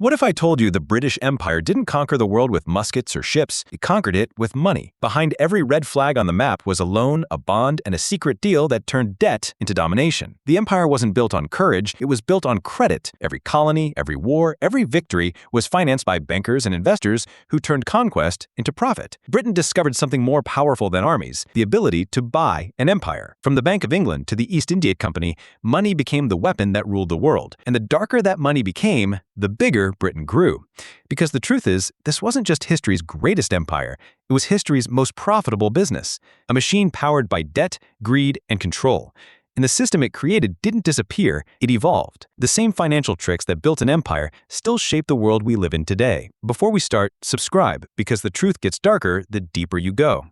What if I told you the British Empire didn't conquer the world with muskets or ships, it conquered it with money? Behind every red flag on the map was a loan, a bond, and a secret deal that turned debt into domination. The empire wasn't built on courage, it was built on credit. Every colony, every war, every victory was financed by bankers and investors who turned conquest into profit. Britain discovered something more powerful than armies, the ability to buy an empire. From the Bank of England to the East India Company, money became the weapon that ruled the world. And the darker that money became, the bigger Britain grew. Because the truth is, this wasn't just history's greatest empire, it was history's most profitable business, a machine powered by debt, greed, and control. And the system it created didn't disappear, it evolved. The same financial tricks that built an empire still shape the world we live in today. Before we start, subscribe, because the truth gets darker the deeper you go.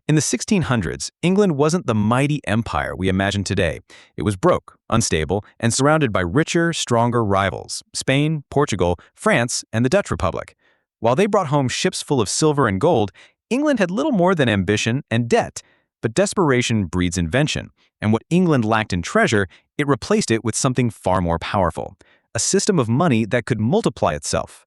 In the 1600s, England wasn't the mighty empire we imagine today. It was broke, unstable, and surrounded by richer, stronger rivals: Spain, Portugal, France, and the Dutch Republic. While they brought home ships full of silver and gold, England had little more than ambition and debt. But desperation breeds invention, and what England lacked in treasure, it replaced it with something far more powerful: a system of money that could multiply itself.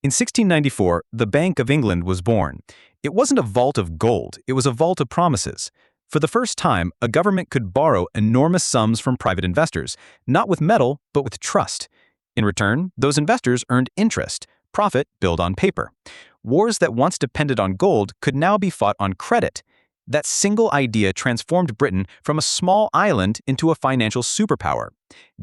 In 1694, the Bank of England was born. It wasn't a vault of gold, it was a vault of promises. For the first time, a government could borrow enormous sums from private investors, not with metal, but with trust. In return, those investors earned interest, profit billed on paper. Wars that once depended on gold could now be fought on credit. That single idea transformed Britain from a small island into a financial superpower.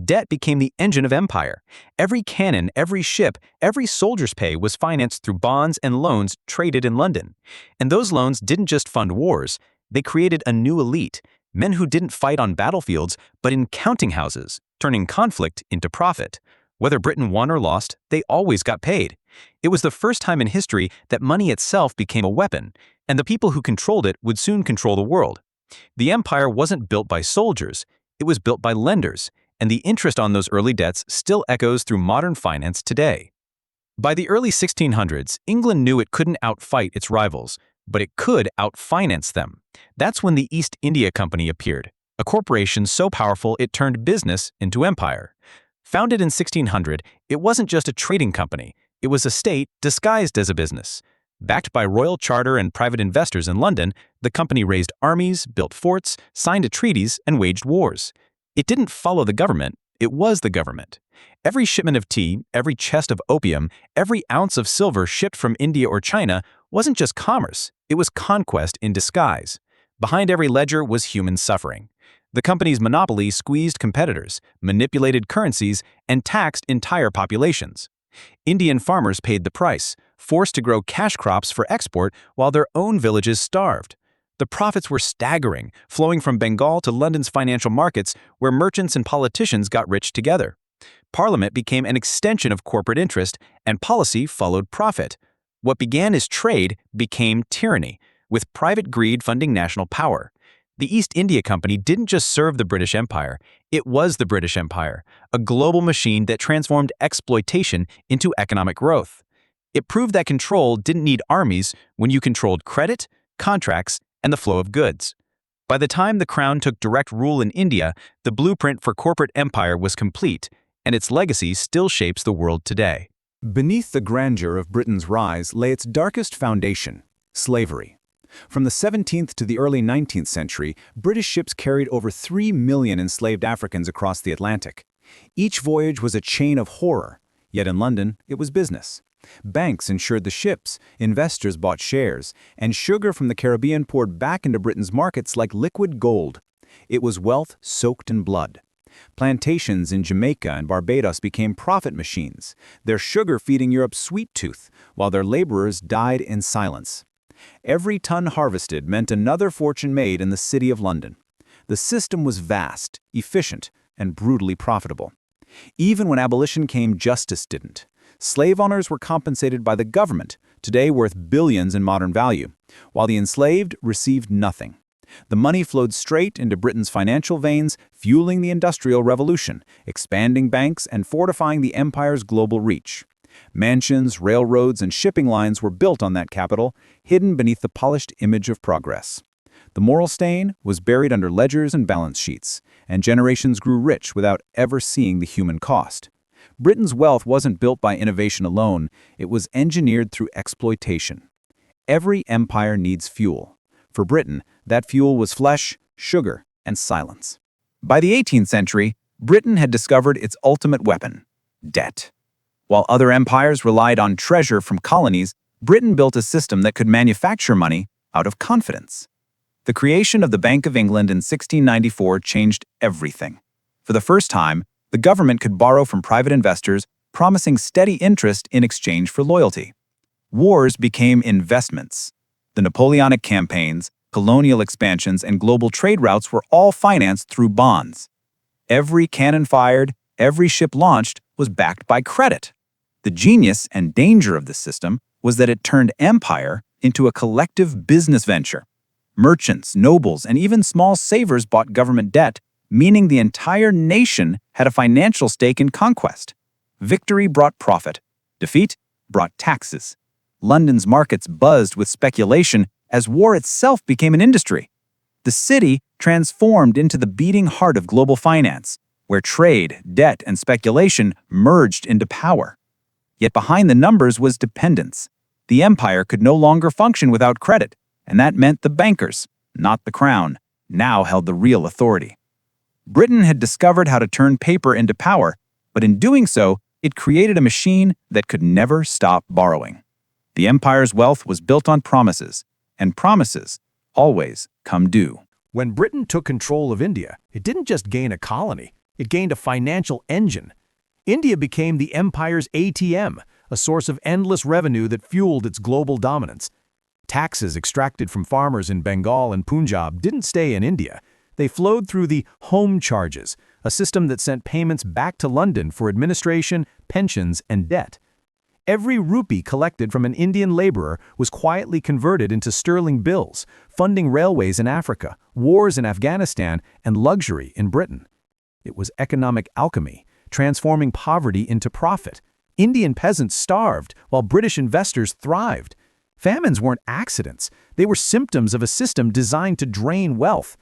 Debt became the engine of empire. Every cannon, every ship, every soldier's pay was financed through bonds and loans traded in London. And those loans didn't just fund wars, they created a new elite, men who didn't fight on battlefields, but in counting houses, turning conflict into profit. Whether Britain won or lost, they always got paid. It was the first time in history that money itself became a weapon, and the people who controlled it would soon control the world. The empire wasn't built by soldiers, it was built by lenders, and the interest on those early debts still echoes through modern finance today. By the early 1600s, England knew it couldn't outfight its rivals, but it could outfinance them. That's when the East India Company appeared, a corporation so powerful it turned business into empire. Founded in 1600, it wasn't just a trading company, it was a state disguised as a business. Backed by royal charter and private investors in London, the company raised armies, built forts, signed treaties, and waged wars. It didn't follow the government, it was the government. Every shipment of tea, every chest of opium, every ounce of silver shipped from India or China wasn't just commerce, it was conquest in disguise. Behind every ledger was human suffering. The company's monopoly squeezed competitors, manipulated currencies, and taxed entire populations. Indian farmers paid the price, forced to grow cash crops for export while their own villages starved. The profits were staggering, flowing from Bengal to London's financial markets where merchants and politicians got rich together. Parliament became an extension of corporate interest, and policy followed profit. What began as trade became tyranny, with private greed funding national power. The East India Company didn't just serve the British Empire, it was the British Empire, a global machine that transformed exploitation into economic growth. It proved that control didn't need armies when you controlled credit, contracts, and the flow of goods. By the time the Crown took direct rule in India, the blueprint for corporate empire was complete, and its legacy still shapes the world today. Beneath the grandeur of Britain's rise lay its darkest foundation: slavery. From the 17th to the early 19th century, British ships carried over 3 million enslaved Africans across the Atlantic. Each voyage was a chain of horror, yet in London, it was business. Banks insured the ships, investors bought shares, and sugar from the Caribbean poured back into Britain's markets like liquid gold. It was wealth soaked in blood. Plantations in Jamaica and Barbados became profit machines, their sugar feeding Europe's sweet tooth, while their laborers died in silence. Every ton harvested meant another fortune made in the City of London. The system was vast, efficient, and brutally profitable. Even when abolition came, justice didn't. Slave owners were compensated by the government, today worth billions in modern value, while the enslaved received nothing. The money flowed straight into Britain's financial veins, fueling the Industrial Revolution, expanding banks and fortifying the empire's global reach. Mansions, railroads, and shipping lines were built on that capital, hidden beneath the polished image of progress. The moral stain was buried under ledgers and balance sheets, and generations grew rich without ever seeing the human cost. Britain's wealth wasn't built by innovation alone, it was engineered through exploitation. Every empire needs fuel. For Britain, that fuel was flesh, sugar, and silence. By the 18th century, Britain had discovered its ultimate weapon: debt. While other empires relied on treasure from colonies, Britain built a system that could manufacture money out of confidence. The creation of the Bank of England in 1694 changed everything. For the first time, the government could borrow from private investors, promising steady interest in exchange for loyalty. Wars became investments. The Napoleonic campaigns, colonial expansions, and global trade routes were all financed through bonds. Every cannon fired, every ship launched was backed by credit. The genius and danger of this system was that it turned empire into a collective business venture. Merchants, nobles, and even small savers bought government debt, meaning the entire nation had a financial stake in conquest. Victory brought profit. Defeat brought taxes. London's markets buzzed with speculation as war itself became an industry. The city transformed into the beating heart of global finance, where trade, debt, and speculation merged into power. Yet behind the numbers was dependence. The empire could no longer function without credit, and that meant the bankers, not the crown, now held the real authority. Britain had discovered how to turn paper into power, but in doing so, it created a machine that could never stop borrowing. The empire's wealth was built on promises, and promises always come due. When Britain took control of India, it didn't just gain a colony, it gained a financial engine. India became the empire's ATM, a source of endless revenue that fueled its global dominance. Taxes extracted from farmers in Bengal and Punjab didn't stay in India. They flowed through the home charges, a system that sent payments back to London for administration, pensions, and debt. Every rupee collected from an Indian laborer was quietly converted into sterling bills, funding railways in Africa, wars in Afghanistan, and luxury in Britain. It was economic alchemy, transforming poverty into profit. Indian peasants starved while British investors thrived. Famines weren't accidents. They were symptoms of a system designed to drain wealth.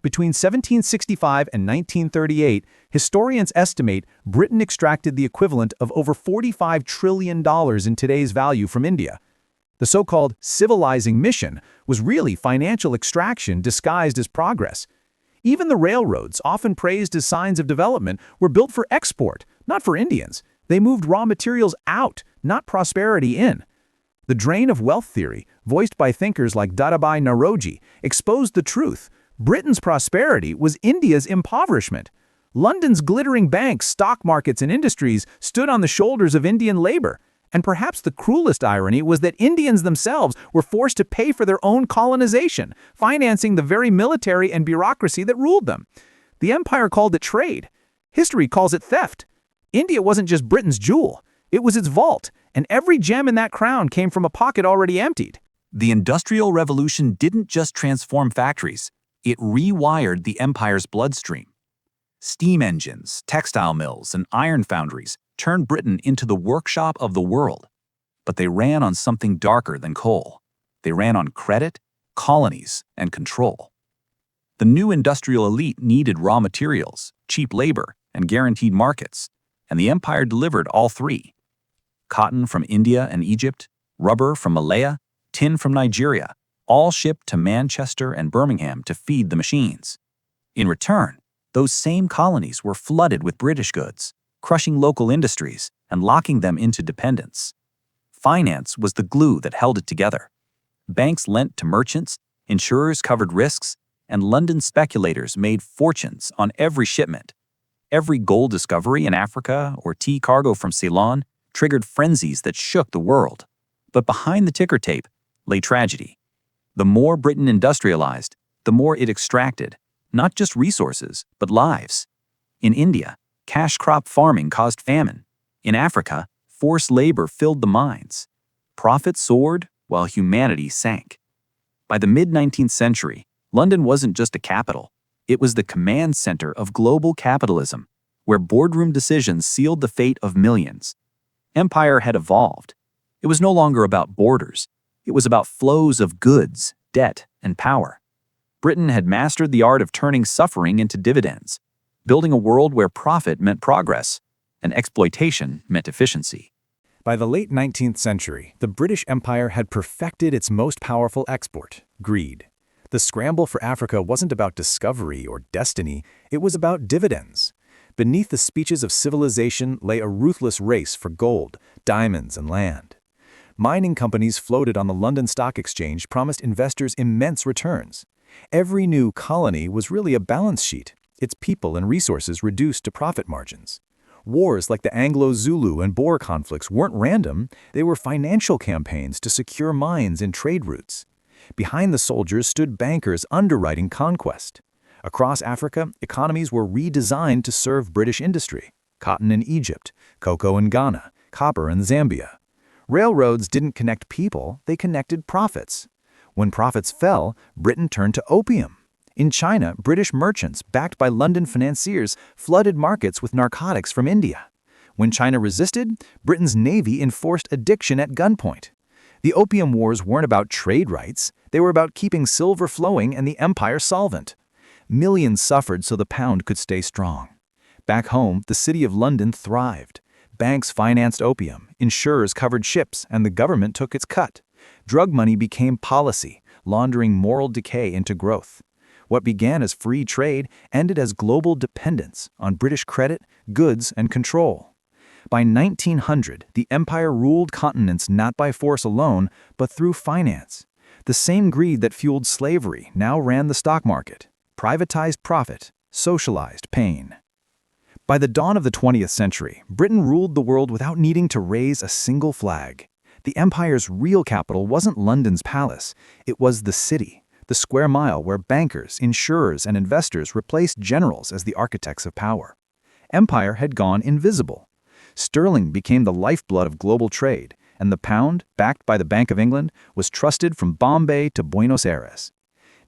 Between 1765 and 1938, historians estimate Britain extracted the equivalent of over $45 trillion in today's value from India. The so-called civilizing mission was really financial extraction disguised as progress. Even the railroads, often praised as signs of development, were built for export, not for Indians. They moved raw materials out, not prosperity in. The drain of wealth theory, voiced by thinkers like Dadabhai Naoroji, exposed the truth. Britain's prosperity was India's impoverishment. London's glittering banks, stock markets, and industries stood on the shoulders of Indian labor. And perhaps the cruelest irony was that Indians themselves were forced to pay for their own colonization, financing the very military and bureaucracy that ruled them. The empire called it trade. History calls it theft. India wasn't just Britain's jewel. It was its vault, and every gem in that crown came from a pocket already emptied. The Industrial Revolution didn't just transform factories. It rewired the empire's bloodstream. Steam engines, textile mills, and iron foundries turned Britain into the workshop of the world. But they ran on something darker than coal. They ran on credit, colonies, and control. The new industrial elite needed raw materials, cheap labor, and guaranteed markets, and the empire delivered all three. Cotton from India and Egypt, rubber from Malaya, tin from Nigeria, all shipped to Manchester and Birmingham to feed the machines. In return, those same colonies were flooded with British goods, crushing local industries and locking them into dependence. Finance was the glue that held it together. Banks lent to merchants, insurers covered risks, and London speculators made fortunes on every shipment. Every gold discovery in Africa or tea cargo from Ceylon triggered frenzies that shook the world. But behind the ticker tape lay tragedy. The more Britain industrialized, the more it extracted, not just resources, but lives. In India, cash crop farming caused famine. In Africa, forced labor filled the mines. Profit soared while humanity sank. By the mid-19th century, London wasn't just a capital. It was the command center of global capitalism, where boardroom decisions sealed the fate of millions. Empire had evolved. It was no longer about borders. It was about flows of goods, debt, and power. Britain had mastered the art of turning suffering into dividends, building a world where profit meant progress, and exploitation meant efficiency. By the late 19th century, the British Empire had perfected its most powerful export, greed. The scramble for Africa wasn't about discovery or destiny, it was about dividends. Beneath the speeches of civilization lay a ruthless race for gold, diamonds, and land. Mining companies floated on the London Stock Exchange promised investors immense returns. Every new colony was really a balance sheet, its people and resources reduced to profit margins. Wars like the Anglo-Zulu and Boer conflicts weren't random, they were financial campaigns to secure mines and trade routes. Behind the soldiers stood bankers underwriting conquest. Across Africa, economies were redesigned to serve British industry. Cotton in Egypt, cocoa in Ghana, copper in Zambia. Railroads didn't connect people, they connected profits. When profits fell, Britain turned to opium. In China, British merchants, backed by London financiers, flooded markets with narcotics from India. When China resisted, Britain's navy enforced addiction at gunpoint. The Opium Wars weren't about trade rights, they were about keeping silver flowing and the empire solvent. Millions suffered so the pound could stay strong. Back home, the city of London thrived. Banks financed opium, insurers covered ships, and the government took its cut. Drug money became policy, laundering moral decay into growth. What began as free trade ended as global dependence on British credit, goods, and control. By 1900, the empire ruled continents not by force alone, but through finance. The same greed that fueled slavery now ran the stock market. Privatized profit, socialized pain. By the dawn of the 20th century, Britain ruled the world without needing to raise a single flag. The empire's real capital wasn't London's palace, it was the city. The square mile where bankers, insurers, and investors replaced generals as the architects of power. Empire had gone invisible. Sterling became the lifeblood of global trade, and the pound, backed by the Bank of England, was trusted from Bombay to Buenos Aires.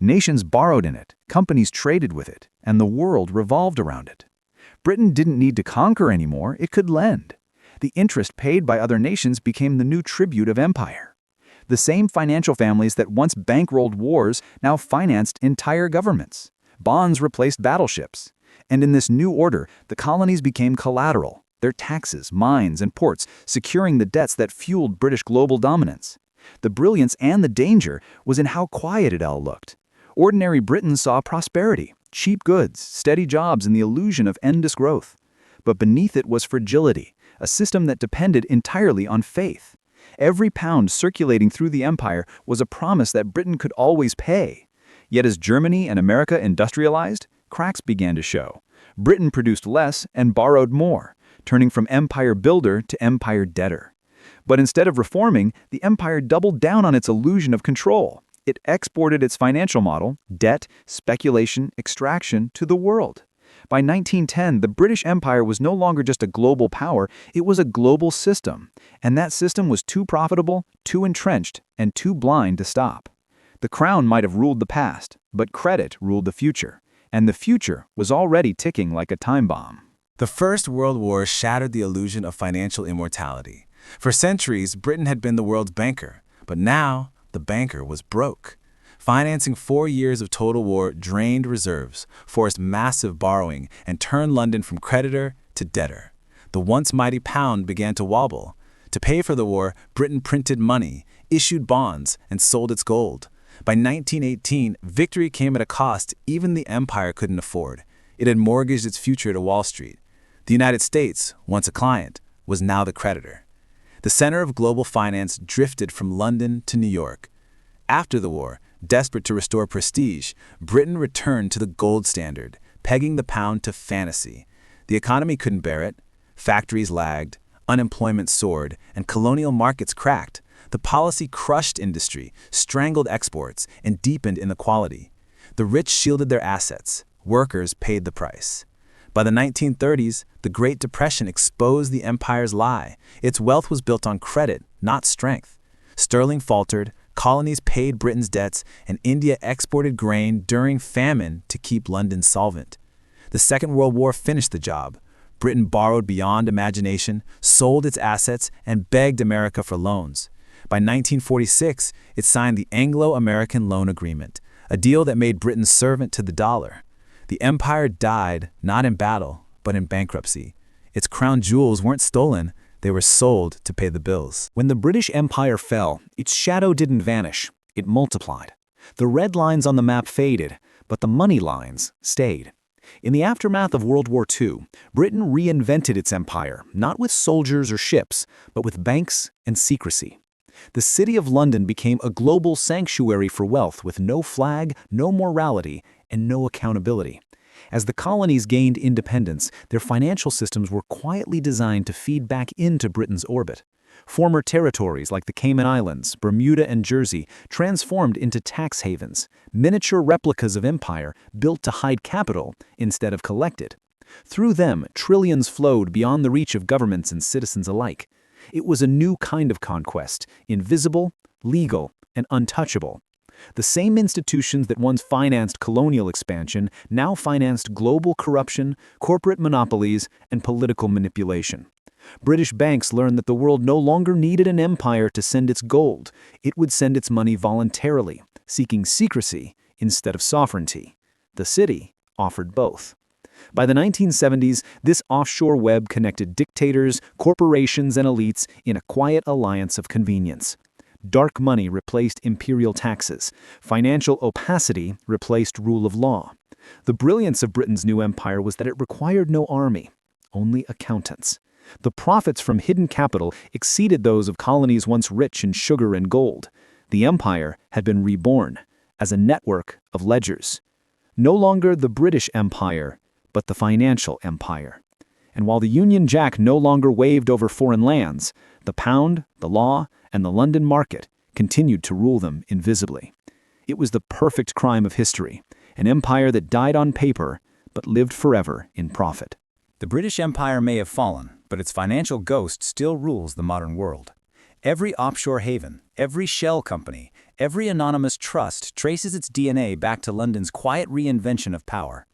Nations borrowed in it, companies traded with it, and the world revolved around it. Britain didn't need to conquer anymore, it could lend. The interest paid by other nations became the new tribute of empire. The same financial families that once bankrolled wars now financed entire governments. Bonds replaced battleships. And in this new order, the colonies became collateral, their taxes, mines, and ports securing the debts that fueled British global dominance. The brilliance and the danger was in how quiet it all looked. Ordinary Britons saw prosperity, cheap goods, steady jobs, and the illusion of endless growth. But beneath it was fragility, a system that depended entirely on faith. Every pound circulating through the empire was a promise that Britain could always pay. Yet as Germany and America industrialized, cracks began to show. Britain produced less and borrowed more, turning from empire builder to empire debtor. But instead of reforming, the empire doubled down on its illusion of control. It exported its financial model, debt, speculation, extraction, to the world. By 1910, the British Empire was no longer just a global power, it was a global system. And that system was too profitable, too entrenched, and too blind to stop. The crown might have ruled the past, but credit ruled the future. And the future was already ticking like a time bomb. The First World War shattered the illusion of financial immortality. For centuries, Britain had been the world's banker, but now the banker was broke. Financing 4 years of total war drained reserves, forced massive borrowing, and turned London from creditor to debtor. The once mighty pound began to wobble. To pay for the war, Britain printed money, issued bonds, and sold its gold. By 1918, victory came at a cost even the empire couldn't afford. It had mortgaged its future to Wall Street. The United States, once a client, was now the creditor. The center of global finance drifted from London to New York. After the war, desperate to restore prestige, Britain returned to the gold standard, pegging the pound to fantasy. The economy couldn't bear it. Factories lagged, unemployment soared, and colonial markets cracked. The policy crushed industry, strangled exports, and deepened inequality. The rich shielded their assets. Workers paid the price. By the 1930s, the Great Depression exposed the empire's lie. Its wealth was built on credit, not strength. Sterling faltered, colonies paid Britain's debts, and India exported grain during famine to keep London solvent. The Second World War finished the job. Britain borrowed beyond imagination, sold its assets, and begged America for loans. By 1946, it signed the Anglo-American Loan Agreement, a deal that made Britain servant to the dollar. The empire died not in battle, but in bankruptcy. Its crown jewels weren't stolen, they were sold to pay the bills. When the British Empire fell, its shadow didn't vanish, it multiplied. The red lines on the map faded, but the money lines stayed. In the aftermath of World War II, Britain reinvented its empire, not with soldiers or ships, but with banks and secrecy. The City of London became a global sanctuary for wealth with no flag, no morality, and no accountability. As the colonies gained independence, their financial systems were quietly designed to feed back into Britain's orbit. Former territories like the Cayman Islands, Bermuda, and Jersey transformed into tax havens, miniature replicas of empire built to hide capital instead of collect it. Through them, trillions flowed beyond the reach of governments and citizens alike. It was a new kind of conquest, invisible, legal, and untouchable. The same institutions that once financed colonial expansion now financed global corruption, corporate monopolies, and political manipulation. British banks learned that the world no longer needed an empire to send its gold. It would send its money voluntarily, seeking secrecy instead of sovereignty. The city offered both. By the 1970s, this offshore web connected dictators, corporations, and elites in a quiet alliance of convenience. Dark money replaced imperial taxes. Financial opacity replaced rule of law. The brilliance of Britain's new empire was that it required no army, only accountants. The profits from hidden capital exceeded those of colonies once rich in sugar and gold. The empire had been reborn as a network of ledgers. No longer the British Empire, but the financial empire. And while the Union Jack no longer waved over foreign lands, the pound, the law, and the London market continued to rule them invisibly. It was the perfect crime of history, an empire that died on paper but lived forever in profit. The British Empire may have fallen, but its financial ghost still rules the modern world. Every offshore haven, every shell company, every anonymous trust traces its DNA back to London's quiet reinvention of power.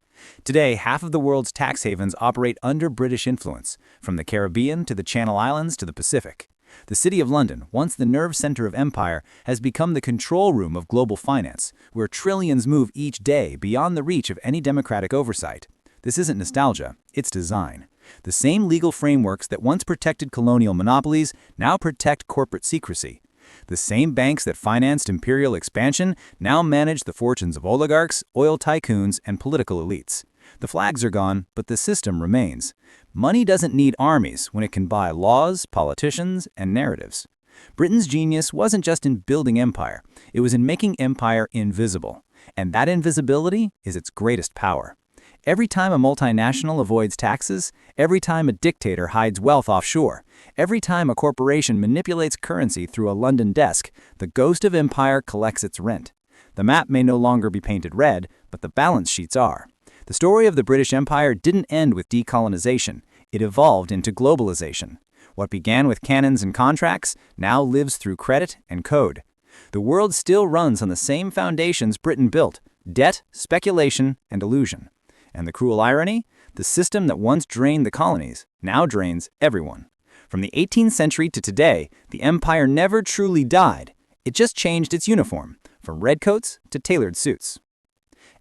Today, half of the world's tax havens operate under British influence, from the Caribbean to the Channel Islands to the Pacific. The City of London, once the nerve center of empire, has become the control room of global finance, where trillions move each day beyond the reach of any democratic oversight. This isn't nostalgia, it's design. The same legal frameworks that once protected colonial monopolies now protect corporate secrecy. The same banks that financed imperial expansion now manage the fortunes of oligarchs, oil tycoons, and political elites. The flags are gone, but the system remains. Money doesn't need armies when it can buy laws, politicians, and narratives. Britain's genius wasn't just in building empire, it was in making empire invisible. And that invisibility is its greatest power. Every time a multinational avoids taxes, every time a dictator hides wealth offshore, every time a corporation manipulates currency through a London desk, the ghost of empire collects its rent. The map may no longer be painted red, but the balance sheets are. The story of the British Empire didn't end with decolonization. It evolved into globalization. What began with cannons and contracts now lives through credit and code. The world still runs on the same foundations Britain built: debt, speculation, and illusion. And the cruel irony? The system that once drained the colonies now drains everyone. From the 18th century to today, the empire never truly died. It just changed its uniform, from redcoats to tailored suits.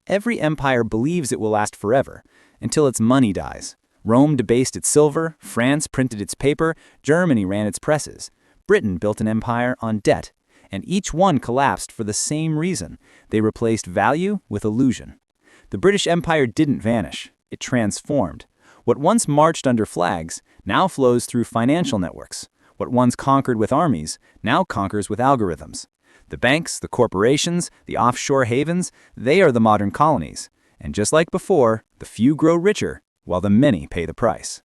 Every empire believes it will last forever, until its money dies. Rome debased its silver, France printed its paper, Germany ran its presses. Britain built an empire on debt, and each one collapsed for the same reason. They replaced value with illusion. The British Empire didn't vanish, it transformed. What once marched under flags now flows through financial networks. What once conquered with armies now conquers with algorithms. The banks, the corporations, the offshore havens, they are the modern colonies. And just like before, the few grow richer, while the many pay the price.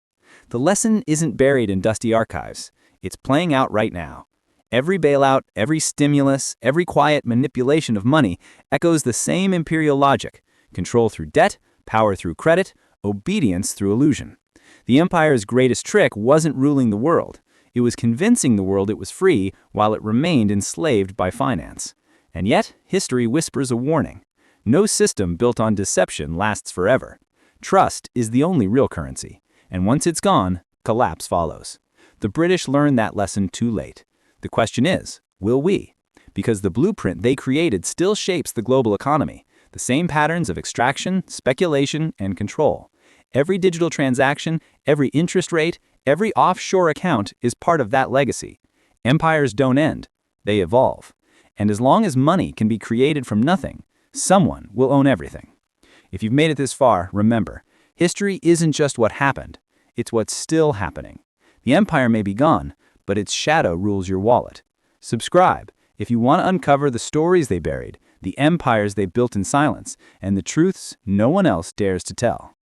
The lesson isn't buried in dusty archives. It's playing out right now. Every bailout, every stimulus, every quiet manipulation of money echoes the same imperial logic: control through debt, power through credit, obedience through illusion. The empire's greatest trick wasn't ruling the world. It was convincing the world it was free while it remained enslaved by finance. And yet, history whispers a warning. No system built on deception lasts forever. Trust is the only real currency, and once it's gone, collapse follows. The British learned that lesson too late. The question is, will we? Because the blueprint they created still shapes the global economy. The same patterns of extraction, speculation, and control. Every digital transaction, every interest rate, every offshore account is part of that legacy. Empires don't end, they evolve. And as long as money can be created from nothing, someone will own everything. If you've made it this far, remember, history isn't just what happened, it's what's still happening. The empire may be gone, but its shadow rules your wallet. Subscribe if you want to uncover the stories they buried, the empires they built in silence, and the truths no one else dares to tell.